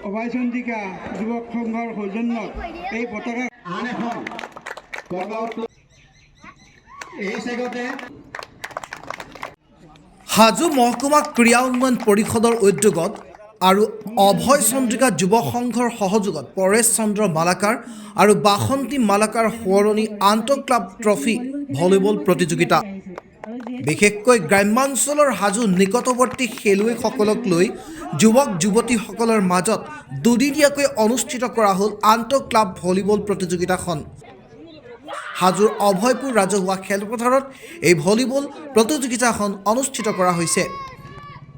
অভয়চন্দ্ৰিকা যুৱক সংঘৰ সৌজন্যত এই পতাকা আন এখন হাজো মহকুমা ক্ৰীড়া উন্নয়ন পৰিষদৰ উদ্যোগত আৰু অভয় চন্দ্ৰিকা যুৱ সংঘৰ সহযোগত পৰেশ চন্দ্ৰ মালাকাৰ আৰু বাসন্তী মালাকাৰ সোঁৱৰণী আন্তঃ ক্লাব ট্ৰফি ভলীবল প্ৰতিযোগিতা বিশেষকৈ গ্ৰাম্যাঞ্চলৰ হাজো নিকটৱৰ্তী খেলুৱৈসকলক লৈ যুৱক যুৱতীসকলৰ মাজত দুদিনীয়াকৈ অনুষ্ঠিত কৰা হ'ল আন্তঃ ক্লাব ভলীবল প্ৰতিযোগিতাখন। হাজোৰ অভয়পুৰ ৰাজহুৱা খেলপথাৰত এই ভলীবল প্ৰতিযোগিতাখন অনুষ্ঠিত কৰা হৈছে।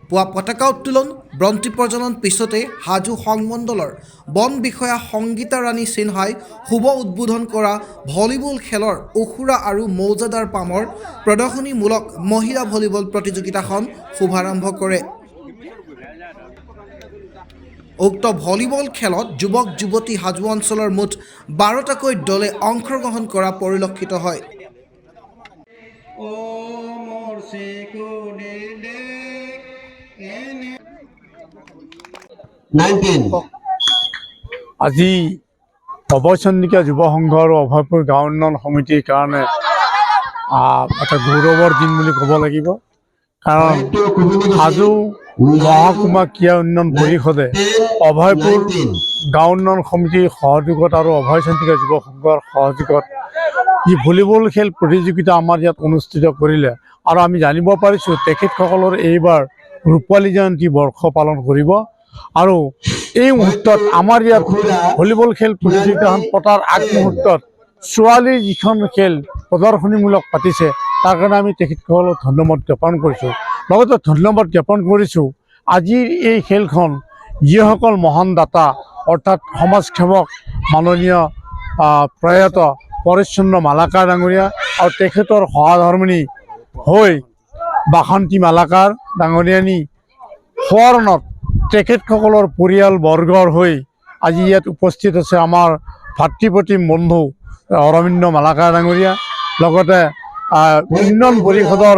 পুৱা পতাকা উত্তোলন ব্ৰন্তি প্ৰজ্বলন পিছতে হাজো সংমণ্ডলৰ বন বিষয়া সংগীতা ৰাণী সিনহাই শুভ উদ্বোধন কৰা ভলীবল খেলৰ উখুৰা আৰু মৌজাদাৰ পামৰ প্ৰদৰ্শনীমূলক মহিলা ভলীবল প্ৰতিযোগিতাখন শুভাৰম্ভ কৰে। উক্ত ভলীবল খেলত যুৱক যুৱতী হাজো অঞ্চলৰ মুঠ 12টাকৈ দলে অংশগ্ৰহণ কৰা পৰিলক্ষিত হয়। আজি অভয়চন্দ্ৰিকা যুৱ সংঘ আৰু অভয়পুৰ গাঁও উন্নয়ন সমিতিৰ কাৰণে এটা গৌৰৱৰ দিন বুলি ক'ব লাগিব। কাৰণ হাজো মহকুমা ক্ৰীড়া উন্নয়ন পৰিষদে অভয়পুৰ গাঁও উন্নয়ন সমিতিৰ সহযোগত আৰু অভয়চন্দ্ৰিকা যুৱ সংঘৰ সহযোগত যি ভলীবল খেল প্ৰতিযোগিতা আমাৰ ইয়াত অনুষ্ঠিত কৰিলে আৰু আমি জানিব পাৰিছোঁ তেখেতসকলৰ এইবাৰ ৰূপালী জয়ন্তী বৰ্ষ পালন কৰিব। আৰু এই মুহূৰ্তত আমাৰ ইয়াত ভলীবল খেল প্ৰতিযোগিতাখন পতাৰ আগমুহূৰ্তত ছোৱালীৰ যিখন খেল প্ৰদৰ্শনীমূলক পাতিছে তাৰ কাৰণে আমি তেখেতসকলক ধন্যবাদ জ্ঞাপন কৰিছোঁ। লগতে ধন্যবাদ জ্ঞাপন কৰিছোঁ আজিৰ এই খেলখন যিসকল মহান দাতা অৰ্থাৎ সমাজসেৱক মাননীয় প্ৰয়াত পৰেশ চন্দ্ৰ মালাকাৰ ডাঙৰীয়া আৰু তেখেতৰ সহধৰ্মিণী হৈ বাসন্তী মালাকাৰ ডাঙৰীয়ানী সোঁৱৰণত তেখেতসকলৰ পৰিয়ালবৰ্গৰ হৈ আজি ইয়াত উপস্থিত আছে আমাৰ ভাতৃপ্ৰতিম বন্ধু অৰবিন্দ মালাকাৰ ডাঙৰীয়া, লগতে উন্নয়ন পৰিষদৰ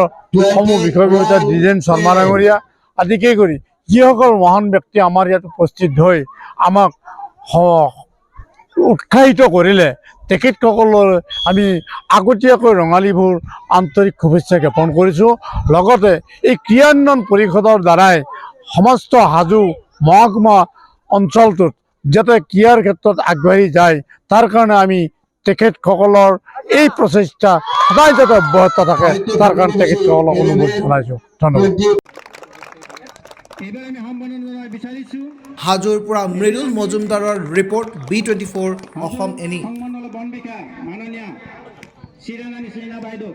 সমূহ বিষয়ববীয়া দ্বিজেন শৰ্মা ডাঙৰীয়া আদিকে কৰি যিসকল মহান ব্যক্তি আমাৰ ইয়াত উপস্থিত হৈ আমাক উৎসাহিত কৰিলে তেখেতসকলৰ আমি আগতীয়াকৈ ৰঙালীবোৰ আন্তৰিক শুভেচ্ছা জ্ঞাপন কৰিছোঁ। লগতে এই ক্ৰীড়া উন্নয়ন পৰিষদৰ দ্বাৰাই সমস্ত হাজো মহকুমা অঞ্চলটোত যাতে ক্ৰীড়াৰ ক্ষেত্ৰত আগবাঢ়ি যায় তাৰ কাৰণে আমি তেখেতসকলৰ এই প্ৰচেষ্টা সদায় যাতে অব্যাহত থাকে তাৰ কাৰণে তেখেতসকলক অনুৰোধ জনাইছোঁ। ধন্যবাদ। হাজোৰ পৰা মৃদুল মজুমদাৰৰ ৰিপৰ্ট B24 অসম এনি। সংমণ্ডল বন বিষয়া মাননীয়া শ্ৰীৰাণী বাইদেউ।